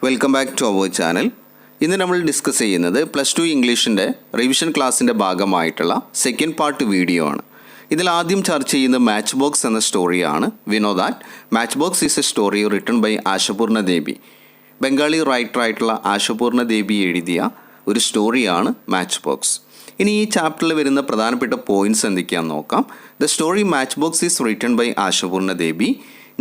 Welcome back to our channel. ഇന്ന് നമ്മൾ discuss ചെയ്യുന്നത് +2 ഇംഗ്ലീഷിൻ്റെ റിവിഷൻ ക്ലാസ്സിൻ്റെ ഭാഗമായിട്ടുള്ള സെക്കൻഡ് പാർട്ട് വീഡിയോ ആണ്. ഇതിൽ ആദ്യം ചർച്ച ചെയ്യുന്ന മാച്ച് ബോക്സ് എന്ന സ്റ്റോറിയാണ്. We know that match box is a story written by Ashapurna Debi. Bengali റൈറ്ററായിട്ടുള്ള ആശപൂർണ ദേബി എഴുതിയ ഒരു സ്റ്റോറിയാണ് മാച്ച് ബോക്സ്. ഇനി ഈ ചാപ്റ്ററിൽ വരുന്ന പ്രധാനപ്പെട്ട പോയിൻറ്റ്സ് എന്തൊക്കെയാണെന്ന് നോക്കാം. The story match box is written by Ashapurna Debi.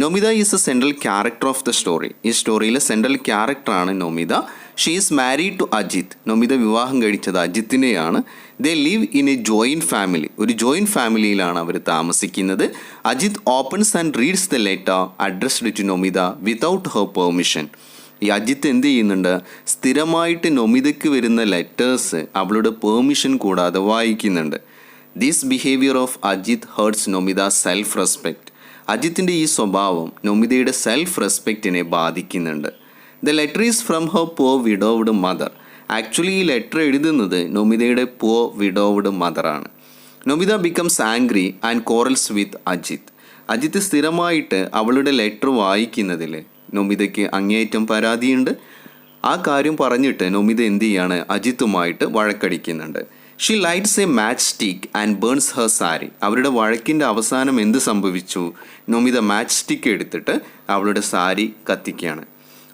Nomita is a central character of the story. ഈ സ്റ്റോറിയിലെ സെൻട്രൽ ക്യാരക്ടറാണ് Nomita. She is married to Ajith. Nomita വിവാഹം കഴിച്ചത് അജിത്തിനെയാണ്. They live in a joint family. ഒരു ജോയിൻറ്റ് ഫാമിലിയിലാണ് അവർ താമസിക്കുന്നത്. Ajith opens and reads the letter addressed to Nomita without her permission. ഈ അജിത്ത് എന്ത് ചെയ്യുന്നുണ്ട്? സ്ഥിരമായിട്ട് നൊമിതയ്ക്ക് വരുന്ന ലെറ്റേഴ്സ് അവളുടെ പെർമിഷൻ കൂടാതെ വായിക്കുന്നുണ്ട്. This behaviour of Ajith hurts Nomita self respect. അജിത്തിൻ്റെ ഈ സ്വഭാവം നൊമിതയുടെ സെൽഫ് റെസ്പെക്റ്റിനെ ബാധിക്കുന്നുണ്ട്. The letter is from her poor widowed mother. Actually ഈ ലെറ്റർ എഴുതുന്നത് നൊമിതയുടെ പുവർ വിഡോവ്ഡ് മദറാണ്. Nomita becomes angry and quarrels with Ajith. Ajith സ്ഥിരമായിട്ട് അവളുടെ ലെറ്റർ വായിക്കുന്നതിൽ നൊമിതയ്ക്ക് അങ്ങേയറ്റം പരാതിയുണ്ട്. ആ കാര്യം പറഞ്ഞിട്ട് നൊമിത എന്ത് ചെയ്യാണ്? അജിത്തുമായിട്ട് വഴക്കടിക്കുന്നുണ്ട്. She lights a match stick and burns her sari. അവരുടെ വഴക്കിൻ്റെ അവസാനം എന്ത് സംഭവിച്ചു? നൊമിത മാച്ച് സ്റ്റിക്ക് എടുത്തിട്ട് അവളുടെ സാരി കത്തിക്കുകയാണ്.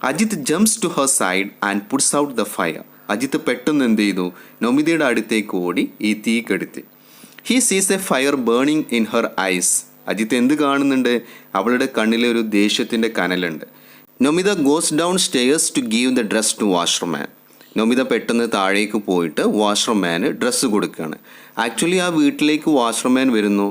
Ajith jumps to her side and puts out the fire. Ajith പെട്ടെന്ന് എന്ത് ചെയ്തു? നൊമിതയുടെ അടുത്തേക്ക് ഓടി ഈ തീ കെടുത്തി. He sees a fire burning in her eyes. Ajith എന്ത് കാണുന്നുണ്ട്? അവളുടെ കണ്ണിലെ ഒരു ദേഷ്യത്തിൻ്റെ കനലുണ്ട്. Nomita goes down stairs to give the dress to washerman. Nomita പെട്ടെന്ന് താഴേക്ക് പോയിട്ട് വാഷർമാന് ഡ്രസ്സ് കൊടുക്കുകയാണ്. ആക്ച്വലി ആ വീട്ടിലേക്ക് വാഷർമാൻ വരുന്നു.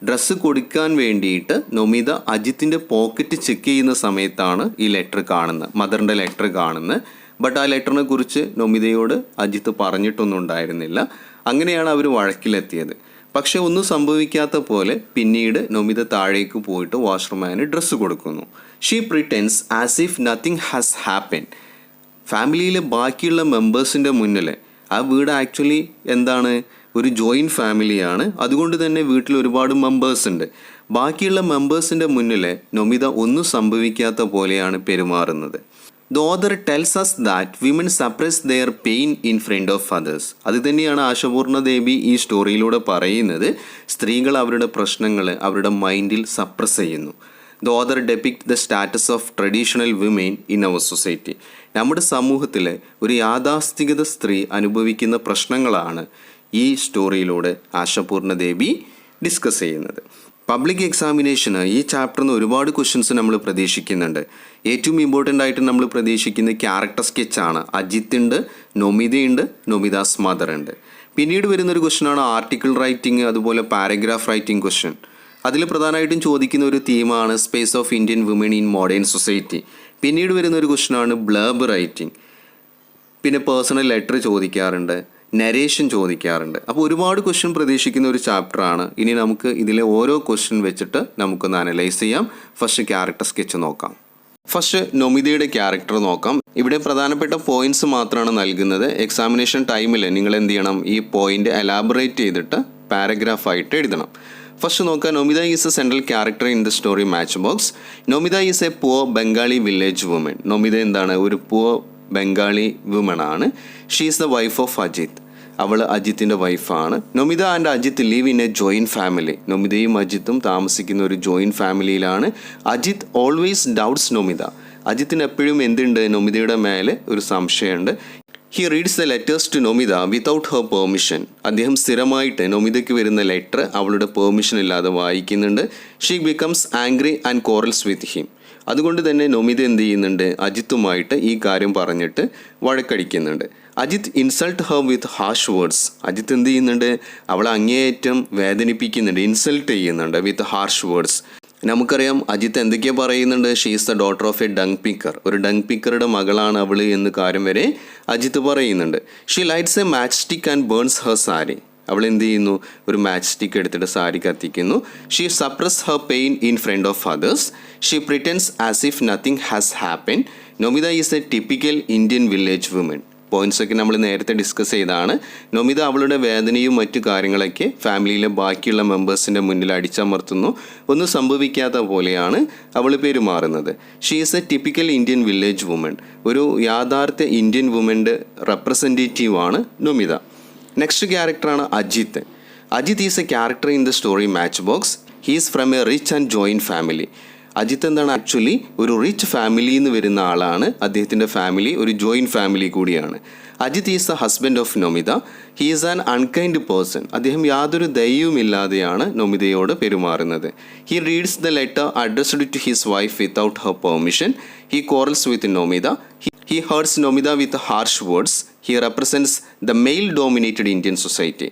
ഡ്രസ്സ് കൊടുക്കാൻ വേണ്ടിയിട്ട് നൊമിത അജിത്തിൻ്റെ പോക്കറ്റ് ചെക്ക് ചെയ്യുന്ന സമയത്താണ് ഈ ലെറ്റർ കാണുന്നത്, മദറിൻ്റെ ലെറ്റർ കാണുന്നത്. ബട്ട് ആ ലെറ്ററിനെ കുറിച്ച് നൊമിതയോട് അജിത്ത് പറഞ്ഞിട്ടൊന്നും ഉണ്ടായിരുന്നില്ല. അങ്ങനെയാണ് അവർ വഴക്കിലെത്തിയത്. പക്ഷെ ഒന്നും സംഭവിക്കാത്ത പോലെ പിന്നീട് നൊമിത താഴേക്ക് പോയിട്ട് വാഷർമാന് ഡ്രസ്സ് കൊടുക്കുന്നു. She pretends as if nothing has happen. ഫാമിലിയിലെ ബാക്കിയുള്ള മെമ്പേഴ്സിൻ്റെ മുന്നിൽ, ആ വീട് ആക്ച്വലി എന്താണ്? ഒരു ജോയിൻറ്റ് ഫാമിലിയാണ്. അതുകൊണ്ട് തന്നെ വീട്ടിൽ ഒരുപാട് മെമ്പേഴ്സ് ഉണ്ട്. ബാക്കിയുള്ള മെമ്പേഴ്സിൻ്റെ മുന്നിൽ നൊമിത ഒന്നും സംഭവിക്കാത്ത പോലെയാണ് പെരുമാറുന്നത്. The other tells us that women suppress their pain in front of others. അത് തന്നെയാണ് ആശപൂർണ ദേബി ഈ സ്റ്റോറിയിലൂടെ പറയുന്നത്. സ്ത്രീകൾ അവരുടെ പ്രശ്നങ്ങൾ അവരുടെ മൈൻഡിൽ സപ്രസ് ചെയ്യുന്നു. The other depict the status of traditional women in our society. നമ്മുടെ സമൂഹത്തിലെ ഒരു യാഥാസ്ഥികത സ്ത്രീ അനുഭവിക്കുന്ന പ്രശ്നങ്ങളാണ് ഈ സ്റ്റോറിയിലൂടെ ആശപൂർണ ദേബി ഡിസ്കസ് ചെയ്യുന്നത്. പബ്ലിക് എക്സാമിനേഷന് ഈ ചാപ്റ്ററിൽ നിന്ന് ഒരുപാട് ക്വസ്റ്റ്യൻസ് നമ്മൾ പ്രതീക്ഷിക്കുന്നുണ്ട്. ഏറ്റവും ഇമ്പോർട്ടൻ്റ് ആയിട്ട് നമ്മൾ പ്രതീക്ഷിക്കുന്ന ക്യാരക്ടർ സ്കെച്ചാണ്. അജിത്ത് ഉണ്ട്, നൊമിതയുണ്ട്, നൊമിതാസ് മദർ ഉണ്ട്. പിന്നീട് വരുന്നൊരു ക്വസ്റ്റ്യനാണ് ആർട്ടിക്കിൾ റൈറ്റിംഗ്, അതുപോലെ പാരഗ്രാഫ് റൈറ്റിംഗ് ക്വസ്റ്റ്യൻ. അതിൽ പ്രധാനമായിട്ടും ചോദിക്കുന്ന ഒരു തീമാണ് space of Indian women in modern society. പിന്നീട് വരുന്ന ഒരു ക്വസ്റ്റ്യനാണ് ബ്ലർബ് റൈറ്റിംഗ്. പിന്നെ പേഴ്സണൽ ലെറ്റർ ചോദിക്കാറുണ്ട്, നരേഷൻ ചോദിക്കാറുണ്ട്. അപ്പോൾ ഒരുപാട് ക്വസ്റ്റ്യൻ പ്രതീക്ഷിക്കുന്ന ഒരു ചാപ്റ്ററാണ്. ഇനി നമുക്ക് ഇതിലെ ഓരോ ക്വസ്റ്റ്യൻ വെച്ചിട്ട് നമുക്കൊന്ന് അനലൈസ് ചെയ്യാം. ഫസ്റ്റ് ക്യാരക്ടർ സ്കെച്ച് നോക്കാം. ഫസ്റ്റ് നൊമിതയുടെ ക്യാരക്ടർ നോക്കാം. ഇവിടെ പ്രധാനപ്പെട്ട പോയിന്റ്സ് മാത്രമാണ് നൽകുന്നത്. എക്സാമിനേഷൻ ടൈമിൽ നിങ്ങൾ എന്ത് ചെയ്യണം? ഈ പോയിന്റ് എലാബറേറ്റ് ചെയ്തിട്ട് പാരഗ്രാഫായിട്ട് എഴുതണം. ഫസ്റ്റ് നോക്കുക. Nomita is a central character in the story match box. Nomita is a poor Bengali village woman. Nomita എന്താണ്? ഒരു പുവർ ബംഗാളി വുമൺ ആണ്. She is the wife of Ajith. അവൾ അജിത്തിൻ്റെ വൈഫാണ്. Nomita and Ajith live in a joint family. നൊമിതയും അജിത്തും താമസിക്കുന്ന ഒരു ജോയിൻറ്റ് ഫാമിലിയിലാണ്. Ajith always doubts Nomita. അജിത്തിന് എപ്പോഴും എന്തുണ്ട്? നൊമിതയുടെ മേലെ ഒരു സംശയമുണ്ട്. He reads the letters to Nomita without her permission. അദ്ദേഹം സ്ഥിരമായിട്ട് നൊമിതയ്ക്ക് വരുന്ന ലെറ്റർ അവളുടെ പെർമിഷൻ ഇല്ലാതെ വായിക്കുന്നുണ്ട്. She becomes angry and quarrels with him. അതുകൊണ്ട് തന്നെ നൊമിത എന്ത് ചെയ്യുന്നുണ്ട്? അജിത്തുമായിട്ട് ഈ കാര്യം പറഞ്ഞിട്ട് വഴക്കടിക്കുന്നുണ്ട്. അജിത്ത് ഇൻസൾട്ട് ഹർ വിത്ത് ഹാഷ് വേർഡ്സ്. അജിത്ത് എന്ത് ചെയ്യുന്നുണ്ട്? അവളെ അങ്ങേയറ്റം വേദനിപ്പിക്കുന്നുണ്ട്, ഇൻസൾട്ട് ചെയ്യുന്നുണ്ട് വിത്ത് ഹാർഷ് വേർഡ്സ്. നമുക്കറിയാം അജിത്ത് എന്തൊക്കെയാണ് പറയുന്നുണ്ട്? She is the daughter of a dung picker. ഒരു ഡങ് പിക്കറുടെ മകളാണ് അവൾ എന്ന് കാര്യം വരെ അജിത്ത് പറയുന്നുണ്ട്. She lights a match stick and burns her sari. അവൾ എന്ത് ചെയ്യുന്നു? ഒരു മാച്ച് സ്റ്റിക്ക് എടുത്തിട്ട് സാരി കത്തിക്കുന്നു. She suppress her pain in front of others. She pretends as if nothing has happen. Nomita is a typical Indian village woman. പോയിൻറ്റ്സൊക്കെ നമ്മൾ നേരത്തെ discuss ചെയ്താണ്. നൊമിത അവളുടെ വേദനയും മറ്റു കാര്യങ്ങളൊക്കെ ഫാമിലിയിലെ ബാക്കിയുള്ള മെമ്പേഴ്സിൻ്റെ മുന്നിൽ അടിച്ചമർത്തുന്നു. ഒന്നും സംഭവിക്കാത്ത പോലെയാണ് അവൾ പെരുമാറുന്നത്. She is a typical Indian village woman. ഒരു യാഥാർത്ഥ്യ ഇന്ത്യൻ വുമൻ്റെ റെപ്രസെൻറ്റേറ്റീവാണ് നൊമിത. നെക്സ്റ്റ് ക്യാരക്ടറാണ് Ajith. Ajith is A character in the story match box. He is from A rich and joint family. Ajith എന്താണ്, ആക്ച്വലി ഒരു റിച്ച് ഫാമിലിയിൽ നിന്ന് വരുന്ന ആളാണ്. അദ്ദേഹത്തിൻ്റെ ഫാമിലി ഒരു ജോയിൻറ്റ് ഫാമിലി കൂടിയാണ്. Ajith is the husband of Nomita. He is an unkind person. അദ്ദേഹം യാതൊരു ദയവുമില്ലാതെയാണ് നൊമിതയോട് പെരുമാറുന്നത്. He reads the letter addressed to his wife without her permission. He quarrels with Nomita. He hurts Nomida with harsh words. He represents the male-dominated Indian society.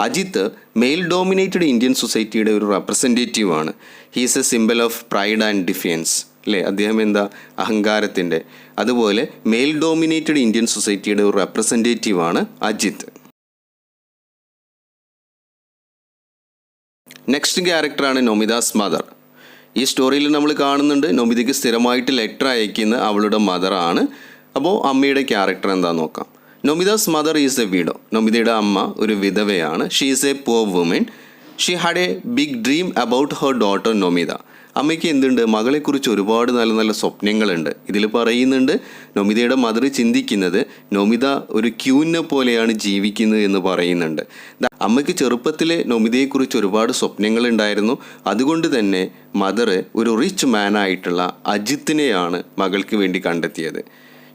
Ajith male dominated Indian സൊസൈറ്റിയുടെ ഒരു റെപ്രസെൻറ്റേറ്റീവാണ്. He is a symbol of pride and defence അല്ലേ. അദ്ദേഹം എന്താ, അഹങ്കാരത്തിൻ്റെ. അതുപോലെ mail dominated Indian സൊസൈറ്റിയുടെ ഒരു റെപ്രസെൻറ്റേറ്റീവാണ് Ajith. Next ക്യാരക്ടറാണ് നൊമിതാസ് മദർ. ഈ സ്റ്റോറിയിൽ നമ്മൾ കാണുന്നുണ്ട് നൊമിതയ്ക്ക് സ്ഥിരമായിട്ട് ലെറ്റർ അയക്കുന്ന അവളുടെ മദറാണ്. അപ്പോൾ അമ്മയുടെ ക്യാരക്ടർ എന്താണെന്ന് നോക്കാം. Nomita's mother is a widow. നൊമിതയുടെ അമ്മ ഒരു വിധവയാണ്. She is a poor woman. She had a big dream about her daughter Nomita. അമ്മയ്ക്ക് എന്തുണ്ട്, മകളെക്കുറിച്ച് ഒരുപാട് നല്ല നല്ല സ്വപ്നങ്ങളുണ്ട്. ഇതിൽ പറയുന്നുണ്ട് നൊമിതയുടെ മദർ ചിന്തിക്കുന്നത് നൊമിത ഒരു ക്യൂനെ പോലെയാണ് ജീവിക്കുന്നത് എന്ന് പറയുന്നുണ്ട്. അമ്മയ്ക്ക് ചെറുപ്പത്തിൽ നൊമിതയെക്കുറിച്ച് ഒരുപാട് സ്വപ്നങ്ങളുണ്ടായിരുന്നു. അതുകൊണ്ട് തന്നെ മദർ ഒരു റിച്ച് മാനായിട്ടുള്ള അജിത്തിനെയാണ് മകൾക്ക് വേണ്ടി കണ്ടെത്തിയത്.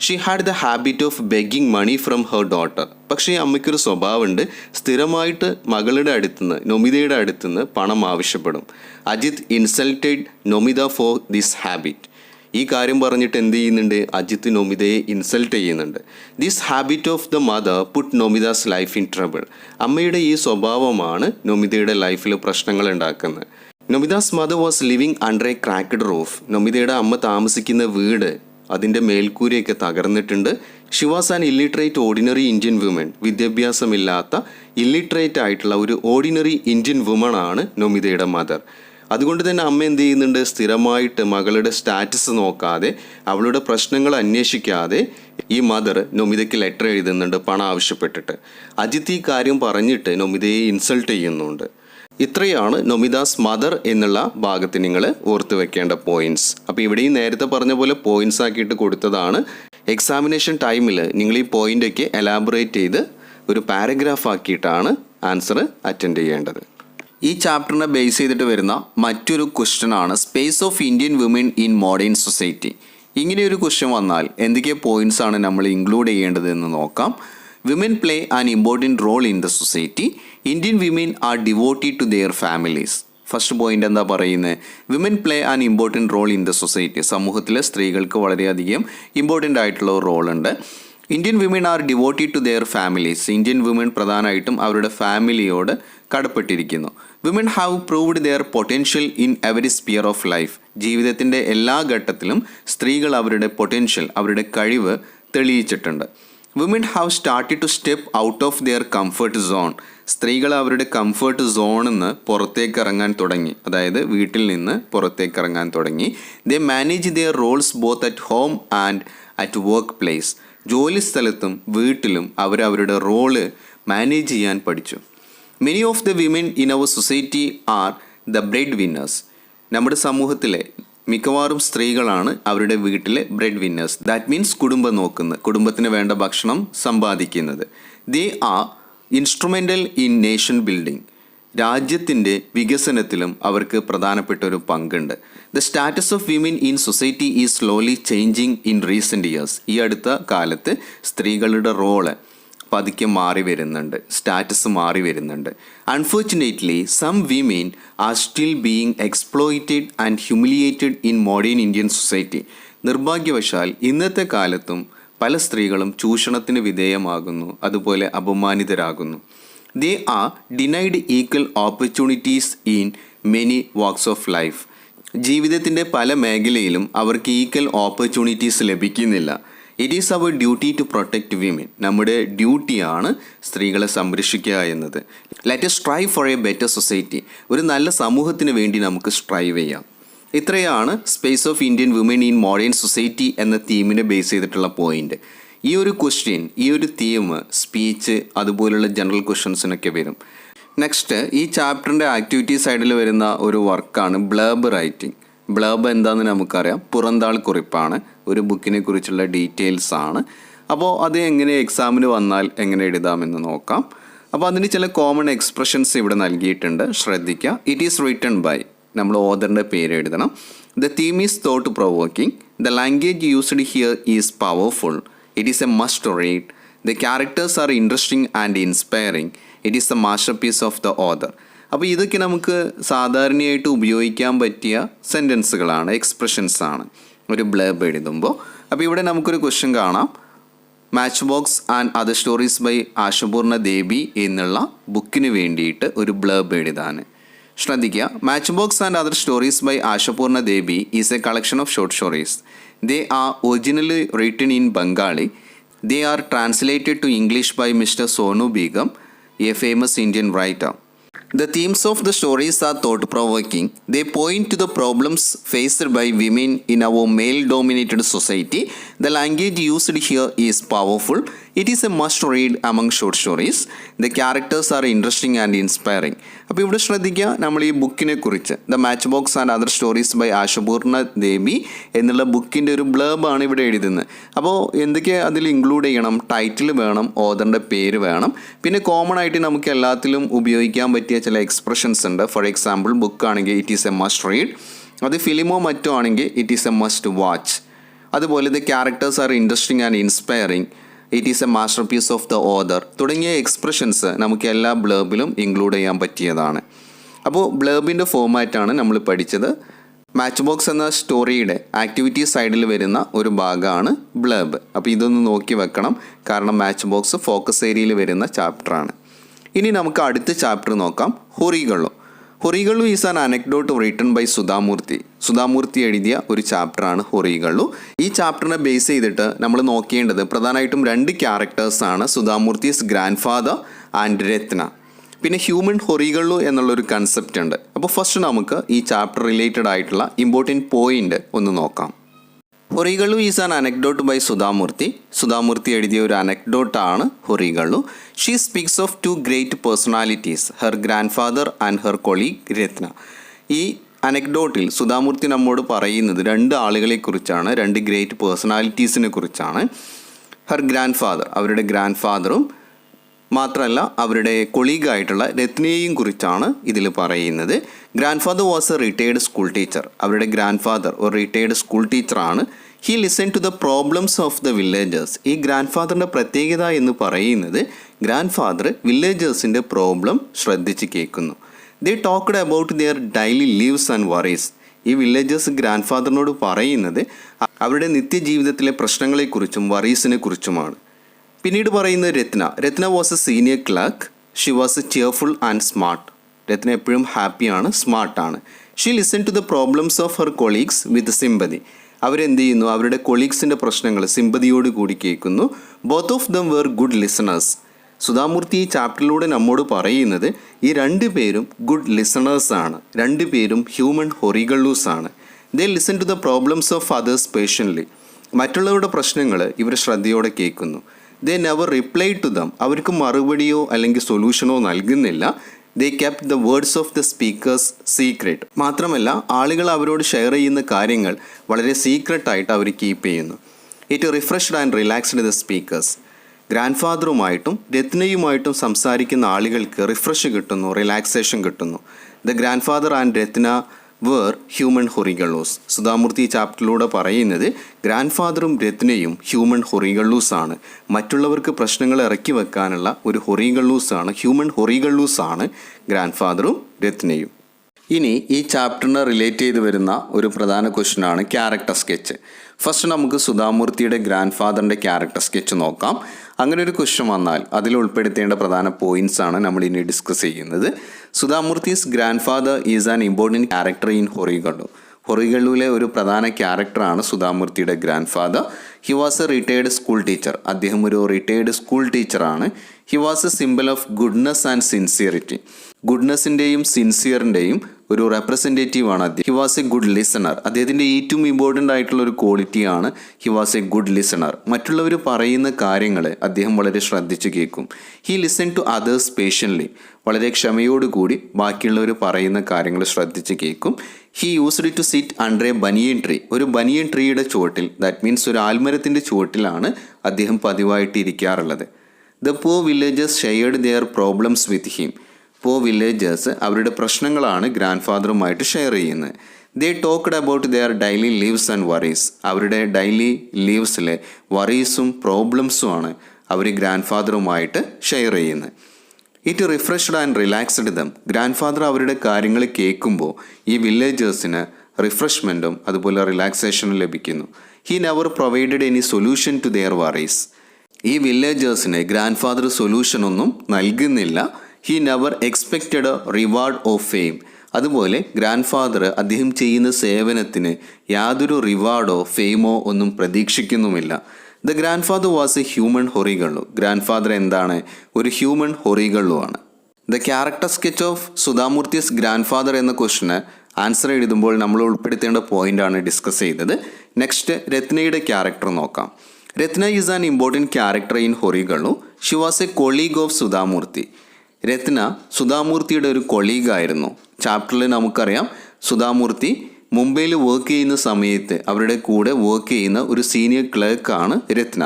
She had the habit of begging money from her daughter. പക്ഷേ അമ്മയ്ക്കൊരു സ്വഭാവമുണ്ട്, സ്ഥിരമായിട്ട് മകളുടെ അടുത്തുനിന്ന്, നൊമിതയുടെ അടുത്തുനിന്ന് പണം ആവശ്യപ്പെടും. Ajith insulted Nomita for this habit. ഈ കാര്യം പറഞ്ഞിട്ട് എന്ത് ചെയ്യുന്നുണ്ട്, അജിത്ത് നൊമിതയെ ഇൻസൾട്ട് ചെയ്യുന്നുണ്ട്. This habit of the mother put Nomita's life in trouble. അമ്മയുടെ ഈ സ്വഭാവമാണ് നൊമിതയുടെ ലൈഫിൽ പ്രശ്നങ്ങൾ ഉണ്ടാക്കുന്നത്. Nomita's mother was living under a cracked roof. നൊമിതയുടെ അമ്മ താമസിക്കുന്ന വീട്, അതിൻ്റെ മേൽക്കൂരയൊക്കെ തകർന്നിട്ടുണ്ട്. She was an illiterate ordinary Indian woman. വിദ്യാഭ്യാസമില്ലാത്ത ഇല്ലിട്രേറ്റ് ആയിട്ടുള്ള ഒരു ഓർഡിനറി ഇന്ത്യൻ വുമണാണ് നൊമിതയുടെ മദർ. അതുകൊണ്ട് തന്നെ അമ്മ എന്ത് ചെയ്യുന്നുണ്ട്, സ്ഥിരമായിട്ട് മകളുടെ സ്റ്റാറ്റസ് നോക്കാതെ, അവളുടെ പ്രശ്നങ്ങൾ അന്വേഷിക്കാതെ ഈ മദർ നൊമിതയ്ക്ക് ലെറ്റർ എഴുതുന്നുണ്ട് പണം ആവശ്യപ്പെട്ടിട്ട്. അജിത്ത് ഈ കാര്യം പറഞ്ഞിട്ട് നൊമിതയെ ഇൻസൾട്ട് ചെയ്യുന്നുണ്ട്. ഇത്രയാണ് നൊമിതാസ് മദർ എന്നുള്ള ഭാഗത്ത് നിങ്ങൾ ഓർത്ത് വെക്കേണ്ട പോയിൻറ്റ്സ്. അപ്പോൾ ഇവിടെയും നേരത്തെ പറഞ്ഞ പോലെ പോയിൻറ്റ്സ് ആക്കിയിട്ട് കൊടുത്തതാണ്. എക്സാമിനേഷൻ ടൈമിൽ നിങ്ങൾ ഈ പോയിൻ്റൊക്കെ എലാബറേറ്റ് ചെയ്ത് ഒരു പാരഗ്രാഫ് ആക്കിയിട്ടാണ് ആൻസർ അറ്റൻഡ് ചെയ്യേണ്ടത്. ഈ ചാപ്റ്ററിനെ ബേസ് ചെയ്തിട്ട് വരുന്ന മറ്റൊരു ക്വസ്റ്റ്യനാണ് space of Indian women in modern society. ഇങ്ങനെയൊരു ക്വസ്റ്റ്യൻ വന്നാൽ എന്തൊക്കെ പോയിൻറ്റ്സ് ആണ് നമ്മൾ ഇൻക്ലൂഡ് ചെയ്യേണ്ടത് എന്ന് നോക്കാം. Women play an important role in the society. Indian women are devoted to their families. First point എന്താ പറയുന്നത്, women play an important role in the society. സമൂഹത്തിലെ സ്ത്രീകൾക്ക് വളരെയധികം ഇമ്പോർട്ടൻ്റ് ആയിട്ടുള്ള ഒരു റോളുണ്ട്. Indian women are devoted to their families. Indian women പ്രധാനമായിട്ടും അവരുടെ ഫാമിലിയോട് കടപ്പെട്ടിരിക്കുന്നു. Women have proved their potential in every sphere of life. ജീവിതത്തിൻ്റെ എല്ലാ ഘട്ടത്തിലും സ്ത്രീകൾ അവരുടെ പൊട്ടൻഷ്യൽ, അവരുടെ കഴിവ് തെളിയിച്ചിട്ടുണ്ട്. Women have started to step out of their comfort zone. സ്ത്രീകൾ അവരുടെ കംഫർട്ട് സോണിൽ നിന്ന് പുറത്തേക്ക് ഇറങ്ങാൻ തുടങ്ങി, അതായത് വീട്ടിൽ നിന്ന് പുറത്തേക്ക് ഇറങ്ങാൻ തുടങ്ങി. They manage their roles both at home and at work place. ജോലി സ്ഥലത്തും വീട്ടിലും അവരവരുടെ റോള് മാനേജ് ചെയ്യാൻ പഠിച്ചു. Many of the women in our society are the breadwinners. നമ്മുടെ സമൂഹത്തിലെ മിക്കവാറും സ്ത്രീകളാണ് അവരുടെ വീട്ടിലെ ബ്രെഡ് വിന്നേഴ്സ്. ദാറ്റ് മീൻസ് കുടുംബം നോക്കുന്നത്, കുടുംബത്തിന് വേണ്ട ഭക്ഷണം സമ്പാദിക്കുന്നത്. They are instrumental in nation building. രാജ്യത്തിൻ്റെ വികസനത്തിലും അവർക്ക് പ്രധാനപ്പെട്ട ഒരു പങ്കുണ്ട്. The status of women in society is slowly changing in recent years. ഈ അടുത്ത കാലത്ത് സ്ത്രീകളുടെ റോള് പതുക്കെ മാറി വരുന്നുണ്ട്, സ്റ്റാറ്റസ് മാറി വരുന്നുണ്ട്. Unfortunately some women are still being exploited and humiliated in modern Indian society. നിർഭാഗ്യവശാൽ ഇന്നത്തെ കാലത്തും പല സ്ത്രീകളും ചൂഷണത്തിന് വിധേയമാകുന്നു, അതുപോലെ അപമാനിതരാകുന്നു. They are denied equal opportunities in many walks of life. ജീവിതത്തിൻ്റെ പല മേഖലയിലും അവർക്ക് ഈക്വൽ ഓപ്പർച്യൂണിറ്റീസ് ലഭിക്കുന്നില്ല. It is our duty to protect women. നമ്മുടെ ഡ്യൂട്ടിയാണ് സ്ത്രീകളെ സംരക്ഷിക്കുക എന്നത്. Let us strive for a better society. ഒരു നല്ല സമൂഹത്തിന് വേണ്ടി നമുക്ക് സ്ട്രൈവ് ചെയ്യാം. ഇത്രയാണ് space of Indian woman in modern society എന്ന തീമിനെ ബേസ് ചെയ്തിട്ടുള്ള പോയിന്റ്. ഈ ഒരു ക്വസ്റ്റ്യൻ, ഈ ഒരു തീം സ്പീച്ച് അതുപോലുള്ള ജനറൽ ക്വസ്റ്റ്യൻസിനൊക്കെ വരും. നെക്സ്റ്റ്, ഈ ചാപ്റ്ററിൻ്റെ ആക്ടിവിറ്റി സൈഡിൽ വരുന്ന ഒരു വർക്കാണ് ബ്ലർബ് റൈറ്റിംഗ്. ബ്ലർബ് എന്താണെന്ന് നമുക്കറിയാം, പുറന്താൾ കുറിപ്പാണ്, ഒരു ബുക്കിനെ കുറിച്ചുള്ള ഡീറ്റെയിൽസ് ആണ്. അപ്പോൾ അത് എങ്ങനെ എക്സാമിന് വന്നാൽ എങ്ങനെ എഴുതാമെന്ന് നോക്കാം. അപ്പോൾ അതിന് ചില കോമൺ എക്സ്പ്രഷൻസ് ഇവിടെ നൽകിയിട്ടുണ്ട്, ശ്രദ്ധിക്കുക. ഇറ്റ് ഈസ് റിട്ടൺ ബൈ, നമ്മൾ ഓതറിൻ്റെ പേര് എഴുതണം. The theme is thought provoking. The language used here is powerful. It is a must read. The characters are interesting and inspiring. It is the masterpiece of the author. അപ്പോൾ ഇതൊക്കെ നമുക്ക് സാധാരണയായിട്ട് ഉപയോഗിക്കാൻ പറ്റിയ സെൻറ്റൻസുകളാണ്, എക്സ്പ്രഷൻസ് ആണ് ഒരു blurb എഴുതുമ്പോൾ. അപ്പോൾ ഇവിടെ നമുക്കൊരു ക്വസ്റ്റ്യൻ കാണാം. Match box and other stories by Ashapurna Debi എന്നുള്ള ബുക്കിന് വേണ്ടിയിട്ട് ഒരു ബ്ലർബ് എഴുതാൻ. ശ്രദ്ധിക്കുക, match box and other stories by Ashapurna Debi is a collection of short stories. They are originally written in Bengali. They are translated to English by mister Sonu Begum, a famous Indian writer. The themes of the stories are thought-provoking. They point to the problems faced by women in our male-dominated society. The language used here is powerful. It is a must-read among short stories. The characters are interesting and inspiring. അപ്പോൾ ഇവിടെ ശ്രദ്ധിക്കുക, നമ്മൾ ഈ ബുക്കിനെ കുറിച്ച് the match box and other stories by Ashapurna Debi എന്നുള്ള ബുക്കിൻ്റെ ഒരു ബ്ലർബാണ് ഇവിടെ എഴുതുന്നത്. അപ്പോൾ എന്തൊക്കെ അതിൽ ഇൻക്ലൂഡ് ചെയ്യണം? ടൈറ്റിൽ വേണം, ഓതറിൻ്റെ പേര് വേണം, പിന്നെ കോമൺ ആയിട്ട് നമുക്ക് എല്ലാത്തിലും ഉപയോഗിക്കാൻ പറ്റിയ ചില എക്സ്പ്രഷൻസ് ഉണ്ട്. ഫോർ എക്സാമ്പിൾ, ബുക്കാണെങ്കിൽ it is a must read, അത് ഫിലിമോ മറ്റോ ആണെങ്കിൽ it is a must watch. അതുപോലെ the characters are interesting and inspiring, it is a masterpiece of the author തുടങ്ങിയ എക്സ്പ്രഷൻസ് നമുക്ക് എല്ലാ ബ്ലർബിലും ഇൻക്ലൂഡ് ചെയ്യാൻ പറ്റിയതാണ്. അപ്പോൾ ബ്ലർബിൻ്റെ ഫോമാറ്റാണ് നമ്മൾ പഠിച്ചത്. മാച്ച് ബോക്സ് എന്ന സ്റ്റോറിയുടെ ആക്ടിവിറ്റി സൈഡിൽ വരുന്ന ഒരു ഭാഗമാണ് ബ്ലർബ്. അപ്പോൾ ഇതൊന്ന് നോക്കി വെക്കണം, കാരണം മാച്ച് ബോക്സ് ഫോക്കസ് ഏരിയയിൽ വരുന്ന ചാപ്റ്ററാണ്. ഇനി നമുക്ക് അടുത്ത ചാപ്റ്റർ നോക്കാം, ഹൊറികളു. ഹൊറികളു is an anecdote written by Sudha Murty. Sudha Murty എഴുതിയ ഒരു ചാപ്റ്ററാണ് ഹൊറികളു. ഈ ചാപ്റ്ററിനെ ബേസ് ചെയ്തിട്ട് നമ്മൾ നോക്കേണ്ടത് പ്രധാനമായിട്ടും രണ്ട് ക്യാരക്ടേഴ്സാണ്, സുധാമൂർത്തീസ് ഗ്രാൻഡ് ഫാദർ ആൻഡ് രത്ന. പിന്നെ ഹ്യൂമൻ ഹൊറികളു എന്നുള്ളൊരു കൺസെപ്റ്റ് ഉണ്ട്. അപ്പോൾ ഫസ്റ്റ് നമുക്ക് ഈ ചാപ്റ്റർ റിലേറ്റഡ് ആയിട്ടുള്ള ഇമ്പോർട്ടൻറ്റ് പോയിന്റ് ഒന്ന് നോക്കാം. ഹൊറികളു is an anecdote by Sudha Murty. Sudha Murty എഴുതിയ ഒരു അനക്ഡോട്ടാണ് ഹൊറികളു. She speaks of two great personalities, her grandfather and her colleague രത്ന. ഈ അനക്ഡോട്ടിൽ സുധാമൂർത്തി നമ്മോട് പറയുന്നത് രണ്ട് ആളുകളെക്കുറിച്ചാണ്, രണ്ട് ഗ്രേറ്റ് പേഴ്സണാലിറ്റീസിനെ കുറിച്ചാണ്. ഹെർ ഗ്രാൻഡ് ഫാദർ, അവരുടെ ഗ്രാൻഡ് ഫാദറും മാത്രമല്ല അവരുടെ കൊളീഗായിട്ടുള്ള രത്നയെയും കുറിച്ചാണ് ഇതിൽ പറയുന്നത്. Grandfather was a retired school teacher. അവരുടെ ഗ്രാൻഡ് ഫാദർ ഒരു റിട്ടയർഡ് സ്കൂൾ ടീച്ചറാണ്. He listen to the problems of the villagers. ഈ ഗ്രാൻഡ് ഫാദറിൻ്റെ പ്രത്യേകത എന്ന് പറയുന്നത് ഗ്രാൻഡ് ഫാദർ വില്ലേജേഴ്സിൻ്റെ പ്രോബ്ലം ശ്രദ്ധിച്ച് കേൾക്കുന്നു. They talked about their daily lives and worries. ഈ വില്ലേജേഴ്സ് ഗ്രാൻഡ് ഫാദറിനോട് പറയുന്നത് അവരുടെ നിത്യജീവിതത്തിലെ പ്രശ്നങ്ങളെക്കുറിച്ചും വറീസിനെ കുറിച്ചുമാണ്. പിന്നീട് പറയുന്നത് Ratna was a senior clerk. She was a cheerful and smart. Ratna എപ്പോഴും ഹാപ്പിയാണ്, സ്മാർട്ടാണ്. She listen to the problems of her colleagues with sympathy. അവരെന്ത് ചെയ്യുന്നു? അവരുടെ കൊളീഗ്സിൻ്റെ പ്രശ്നങ്ങൾ സിമ്പതിയോട് കൂടി കേൾക്കുന്നു. Both of them were good listeners. Sudha Murthy ഈ ചാപ്റ്ററിലൂടെ നമ്മോട് പറയുന്നത് ഈ രണ്ടു പേരും ഗുഡ് ലിസണേഴ്സാണ്, രണ്ടുപേരും ഹ്യൂമൻ ഹൊറികളൂസാണ്. They listen to the problems of others patiently. മറ്റുള്ളവരുടെ പ്രശ്നങ്ങൾ ഇവർ ശ്രദ്ധയോടെ കേൾക്കുന്നു. They never reply to them. അവർക്ക് മറുപടിയോ അല്ലെങ്കിൽ സൊല്യൂഷനോ നൽകുന്നില്ല. They kept the words of the speakers secret. മാത്രമല്ല ആളുകൾ അവരോട് ഷെയർ ചെയ്യുന്ന കാര്യങ്ങൾ വളരെ സീക്രട്ടായിട്ട് അവർ കീപ്പ് ചെയ്യുന്നു. It refreshed and relaxed the speakers. ഗ്രാൻഡ് ഫാദറുമായിട്ടും രത്നയുമായിട്ടും സംസാരിക്കുന്ന ആളുകൾക്ക് റിഫ്രഷ് കിട്ടുന്നു, റിലാക്സേഷൻ കിട്ടുന്നു. The grandfather and Ratna were human ഹൊറികളൂസ്. Sudha Murty ചാപ്റ്ററിലൂടെ പറയുന്നത് ഗ്രാൻഡ് ഫാദറും രത്നയും ഹ്യൂമൻ ഹൊറികളൂസാണ്. മറ്റുള്ളവർക്ക് പ്രശ്നങ്ങൾ ഇറക്കി വെക്കാനുള്ള ഒരു ഹൊറികളൂസാണ്, ഹ്യൂമൻ ഹൊറികളൂസാണ് ഗ്രാൻഡ് ഫാദറും രത്നയും. ഇനി ഈ ചാപ്റ്ററിന് റിലേറ്റ് ചെയ്ത് വരുന്ന ഒരു പ്രധാന ക്വസ്റ്റ്യനാണ് ക്യാരക്ടർ സ്കെച്ച്. ഫസ്റ്റ് നമുക്ക് സുധാമൂർത്തിയുടെ ഗ്രാൻഡ് ഫാദറിൻ്റെ ക്യാരക്ടർ സ്കെച്ച് നോക്കാം. അങ്ങനെ ഒരു ക്വസ്റ്റ്യൻ വന്നാൽ അതിൽ ഉൾപ്പെടുത്തേണ്ട പ്രധാന പോയിന്റ്സ് ആണ് നമ്മൾ ഇനി ഡിസ്കസ് ചെയ്യുന്നത്. Sudha Murthy's grandfather is an important character in Horigallu. ഹൊറിഗള്ളുവിലെ ഒരു പ്രധാന ക്യാരക്ടറാണ് സുധാമൂർത്തിയുടെ grandfather. He was a retired school teacher. അദ്ദേഹം ഒരു റിട്ടയർഡ് സ്കൂൾ ടീച്ചറാണ്. He was a simple of goodness and sincerity. ഗുഡ്നെസ്സിൻ്റെയും സിൻസിയറിൻ്റെയും ഒരു റെപ്രസെൻറ്റേറ്റീവ് ആണ് അദ്ദേഹം. He was a good listener. അദ്ദേഹത്തിൻ്റെ ഏറ്റവും ഇമ്പോർട്ടൻ്റ് ആയിട്ടുള്ള ഒരു ക്വാളിറ്റിയാണ് he was a good listener. മറ്റുള്ളവർ പറയുന്ന കാര്യങ്ങൾ അദ്ദേഹം വളരെ ശ്രദ്ധിച്ച് കേൾക്കും. He listen to others patiently. വളരെ ക്ഷമയോടുകൂടി ബാക്കിയുള്ളവർ പറയുന്ന കാര്യങ്ങൾ ശ്രദ്ധിച്ച് കേൾക്കും. He used to sit under a banyan tree. ഒരു ബനിയൻ ട്രീയുടെ ചുവട്ടിൽ, ദാറ്റ് മീൻസ് ഒരു ആൽമരത്തിൻ്റെ ചുവട്ടിലാണ് അദ്ദേഹം പതിവായിട്ട് ഇരിക്കാറുള്ളത്. The poor villagers shared their problems with him. Poor villagers അവരുടെ പ്രശ്നങ്ങളാണ് ഗ്രാൻഡ് ഫാദറുമായിട്ട് ഷെയർ ചെയ്യുന്നത്. They talked about their daily lives and worries. അവരുടെ ഡെയിലി ലീവ്സിലെ വറീസും പ്രോബ്ലംസുമാണ് അവർ ഗ്രാൻഡ് ഫാദറുമായിട്ട് ഷെയർ ചെയ്യുന്നത്. It refreshed and relaxed them. Grandfather അവരുടെ കാര്യങ്ങൾ കേൾക്കുമ്പോൾ ഈ വില്ലേജേഴ്സിന് റിഫ്രഷ്മെൻറ്റും അതുപോലെ റിലാക്സേഷനും ലഭിക്കുന്നു. He never provided any solution to their worries. ഈ വില്ലേജേഴ്സിന് ഗ്രാൻഡ് ഫാദർ സൊല്യൂഷനൊന്നും നൽകുന്നില്ല. He never expected a reward of fame. അതുപോലെ ഗ്രാൻഡ് ഫാദർ അദ്ദേഹം ചെയ്യുന്ന സേവനത്തിന് യാതൊരു റിവാർഡോ ഫെയിമോ ഒന്നും പ്രതീക്ഷിക്കുന്നുമില്ല. The grandfather was a human Horigallu. Grandfather എന്താണ്? ഒരു ഹ്യൂമൻ ഹൊറിഗള്ളു ആണ്. The character sketch of Sudha Murthy's grandfather എന്ന ക്വസ്റ്റിന് ആൻസർ എഴുതുമ്പോൾ നമ്മൾ ഉൾപ്പെടുത്തേണ്ട പോയിൻ്റാണ് ഡിസ്കസ് ചെയ്തത്. നെക്സ്റ്റ് രത്നയുടെ ക്യാരക്ടർ നോക്കാം. Ratna is an important character in Horigallu. She was a colleague of Sudha Murthy. Ratna സുധാമൂർത്തിയുടെ ഒരു കൊളീഗായിരുന്നു. ചാപ്റ്ററിൽ നമുക്കറിയാം സുധാമൂർത്തി മുംബൈയിൽ വർക്ക് ചെയ്യുന്ന സമയത്ത് അവരുടെ കൂടെ വർക്ക് ചെയ്യുന്ന ഒരു സീനിയർ ക്ലർക്കാണ് Ratna.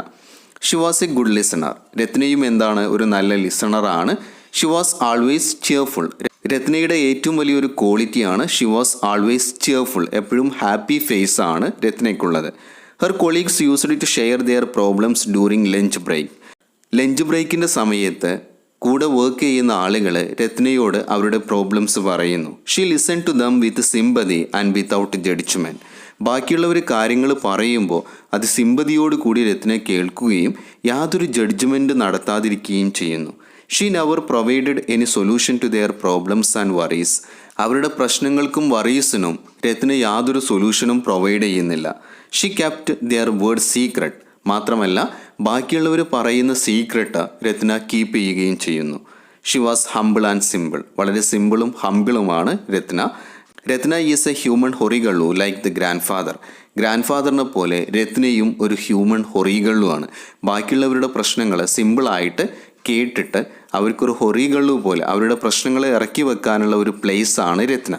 She was a good listener. രത്നയും എന്താണ്? ഒരു നല്ല ലിസണറാണ്. She was always cheerful. രത്നയുടെ ഏറ്റവും വലിയൊരു ക്വാളിറ്റിയാണ് ഷി വാസ് ആൾവേസ് ചിയർഫുൾ. എപ്പോഴും ഹാപ്പി ഫേസ് ആണ് രത്നയ്ക്കുള്ളത്. Her colleagues used to share their problems during lunch break. Lunch ബ്രേക്കിൻ്റെ സമയത്ത് കൂടെ വർക്ക് ചെയ്യുന്ന ആളുകൾ രത്നയോട് അവരുടെ പ്രോബ്ലംസ് പറയുന്നു. She listen to them with sympathy and without judgement. ബാക്കിയുള്ളവർ കാര്യങ്ങൾ പറയുമ്പോൾ അത് സിമ്പതിയോട് കൂടി രത്ന കേൾക്കുകയും യാതൊരു ജഡ്ജ്മെൻറ്റ് നടത്താതിരിക്കുകയും ചെയ്യുന്നു. She never provided any solution to their problems and worries. അവരുടെ പ്രശ്നങ്ങൾക്കും വറീസിനും രത്ന യാതൊരു സൊല്യൂഷനും പ്രൊവൈഡ് ചെയ്യുന്നില്ല. She kept their word secret. മാത്രമല്ല ബാക്കിയുള്ളവർ പറയുന്ന സീക്രട്ട് രത്ന കീപ്പ് ചെയ്യുകയും ചെയ്യുന്നു. She was humble and simple. വളരെ സിമ്പിളും ഹംബിളുമാണ് രത്ന. Ratna is a human Horigallu like the grandfather. ഗ്രാൻഡ് ഫാദറിനെ പോലെ രത്നയും ഒരു ഹ്യൂമൻ ഹൊറിഗള്ളു ആണ്. ബാക്കിയുള്ളവരുടെ പ്രശ്നങ്ങൾ സിമ്പിളായിട്ട് കേട്ടിട്ട് അവർക്കൊരു ഹൊറിഗള്ളു പോലെ അവരുടെ പ്രശ്നങ്ങളെ ഇറക്കി വെക്കാനുള്ള ഒരു പ്ലേസ് ആണ് രത്ന.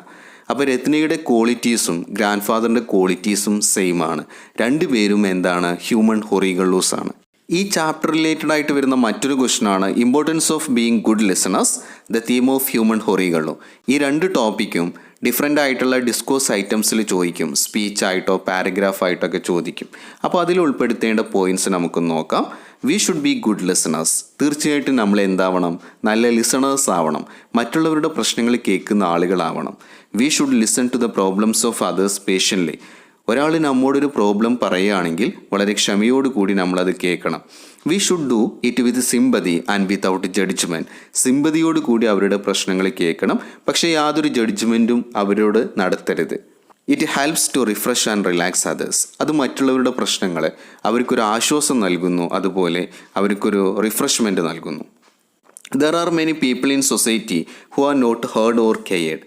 അപ്പോൾ രത്നയുടെ ക്വാളിറ്റീസും ഗ്രാൻഡ് ഫാദറിൻ്റെ ക്വാളിറ്റീസും സെയിം ആണ്. രണ്ടുപേരും എന്താണ്? ഹ്യൂമൻ ഹൊറിഗള്ളൂസ് ആണ്. ഈ ചാപ്റ്റർ റിലേറ്റഡ് ആയിട്ട് വരുന്ന മറ്റൊരു ക്വസ്റ്റനാണ് importance of being good listeners, the theme of human Horigallu. ഈ രണ്ട് ടോപ്പിക്കും ഡിഫറെൻ്റ് ആയിട്ടുള്ള ഡിസ്കോസ് ഐറ്റംസിൽ ചോദിക്കും. സ്പീച്ചായിട്ടോ പാരഗ്രാഫായിട്ടോ ഒക്കെ ചോദിക്കും. അപ്പോൾ അതിൽ ഉൾപ്പെടുത്തേണ്ട പോയിൻറ്റ്സ് നമുക്ക് നോക്കാം. We should be good listeners. തീർച്ചയായിട്ടും നമ്മൾ എന്താവണം? നല്ല ലിസണേഴ്സ് ആവണം. മറ്റുള്ളവരുടെ പ്രശ്നങ്ങൾ കേൾക്കുന്ന ആളുകളാവണം. We should listen to the problems of others patiently. ഒരാൾ നമ്മോടൊരു പ്രോബ്ലം പറയുകയാണെങ്കിൽ വളരെ ക്ഷമയോടുകൂടി നമ്മളത് കേൾക്കണം. We should do it with sympathy and without judgement. സിമ്പതിയോട് കൂടി അവരുടെ പ്രശ്നങ്ങൾ കേൾക്കണം, പക്ഷേ യാതൊരു ജഡ്ജ്മെൻറ്റും അവരോട് നടത്തരുത്. It helps to refresh and relax others. അത് മറ്റുള്ളവരുടെ പ്രശ്നങ്ങൾ അവർക്കൊരു ആശ്വാസം നൽകുന്നു, അതുപോലെ അവർക്കൊരു റിഫ്രഷ്മെൻറ്റ് നൽകുന്നു. There are many people in society who are not heard or cared.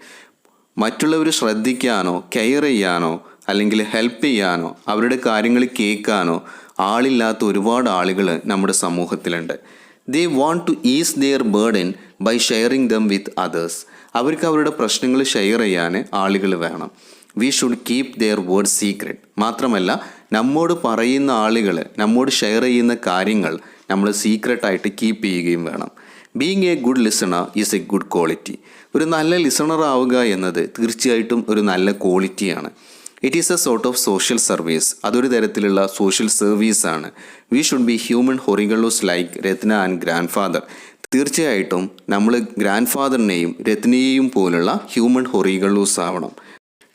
മറ്റുള്ളവർ ശ്രദ്ധിക്കാനോ കെയർ ചെയ്യാനോ അല്ലെങ്കിൽ ഹെൽപ്പ് ചെയ്യാനോ അവരുടെ കാര്യങ്ങൾ കേൾക്കാനോ ആളില്ലാത്ത ഒരുപാട് ആളുകൾ നമ്മുടെ സമൂഹത്തിലുണ്ട്. They want to ease their burden by sharing them with others. അവർക്ക് അവരുടെ പ്രശ്നങ്ങൾ ഷെയർ ചെയ്യാൻ ആളുകൾ വേണം. We should keep their word secret. മാത്രമല്ല നമ്മോട് പറയുന്ന ആളുകൾ നമ്മോട് ഷെയർ ചെയ്യുന്ന കാര്യങ്ങൾ നമ്മൾ സീക്രട്ടായിട്ട് കീപ്പ് ചെയ്യുകയും വേണം. Being a good listener is a good quality. ഒരു നല്ല ലിസണർ ആവുക എന്നത് തീർച്ചയായിട്ടും ഒരു നല്ല ക്വാളിറ്റിയാണ്. It is a sort of social service. അതൊരു തരത്തിലുള്ള സോഷ്യൽ സർവീസാണ്. We should be human Horigallus like Ratna and grandfather. തീർച്ചയായിട്ടും നമ്മൾ ഗ്രാൻഡ് ഫാദറിനെയും രത്നയെയും പോലുള്ള ഹ്യൂമൻ ഹൊറിഗള്ളൂസ് ആവണം.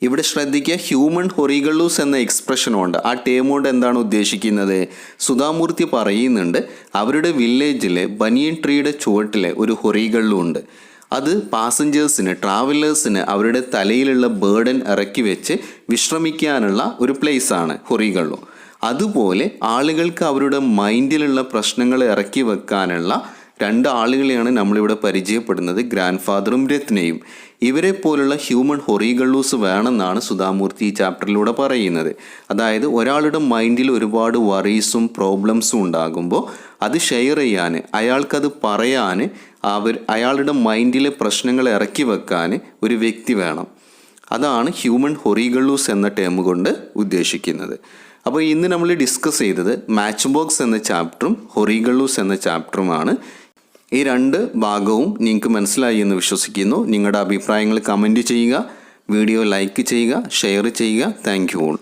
ഇവിടെ ശ്രദ്ധിക്കുക, ഹ്യൂമൻ ഹൊറിഗള്ളൂസ് എന്ന എക്സ്പ്രഷൻ കൊണ്ട് ആ ടേം കൊണ്ട് എന്താണ് ഉദ്ദേശിക്കുന്നത്? സുധാമൂർത്തി പറയുന്നുണ്ട് അവരുടെ വില്ലേജിൽ ബനിയൻ ട്രീയുടെ ചുവട്ടിൽ ഒരു ഹൊറിഗള്ളു ഉണ്ട്. അത് പാസഞ്ചേഴ്സിന്, ട്രാവലേഴ്സിന് അവരുടെ തലയിലുള്ള ബേർഡൻ ഇറക്കി വെച്ച് വിശ്രമിക്കാനുള്ള ഒരു പ്ലേസാണ് ഹൊറിഗള്ളു. അതുപോലെ ആളുകൾക്ക് അവരുടെ മൈൻഡിലുള്ള പ്രശ്നങ്ങൾ ഇറക്കി വെക്കാനുള്ള 2 ആളുകളെയാണ് നമ്മളിവിടെ പരിചയപ്പെടുന്നത്, ഗ്രാൻഡ് ഫാദറും രത്നയും. ഇവരെ പോലുള്ള ഹ്യൂമൻ ഹൊറിഗള്ളൂസ് വേണമെന്നാണ് സുധാമൂർത്തി ഈ ചാപ്റ്ററിലൂടെ പറയുന്നത്. അതായത് ഒരാളുടെ മൈൻഡിൽ ഒരുപാട് വറീസും പ്രോബ്ലംസും ഉണ്ടാകുമ്പോൾ അത് ഷെയർ ചെയ്യാൻ, അയാൾക്കത് പറയാൻ, അയാളുടെ മൈൻഡിലെ പ്രശ്നങ്ങൾ ഇറക്കി വെക്കാൻ ഒരു വ്യക്തി വേണം. അതാണ് ഹ്യൂമൻ ഹൊറിഗള്ളൂസ് എന്ന ടേം കൊണ്ട് ഉദ്ദേശിക്കുന്നത്. അപ്പോൾ ഇന്ന് നമ്മൾ ഡിസ്കസ് ചെയ്തത് മാച്ച് ബോക്സ് എന്ന ചാപ്റ്ററും ഹൊറിഗള്ളൂസ് എന്ന ചാപ്റ്ററുമാണ്. ഈ 2 ഭാഗവും നിങ്ങൾക്ക് മനസ്സിലായി എന്ന് വിശ്വസിക്കുന്നു. നിങ്ങളുടെ അഭിപ്രായങ്ങൾ കമൻറ്റ് ചെയ്യുക, വീഡിയോ ലൈക്ക് ചെയ്യുക, ഷെയർ ചെയ്യുക. Thank you all.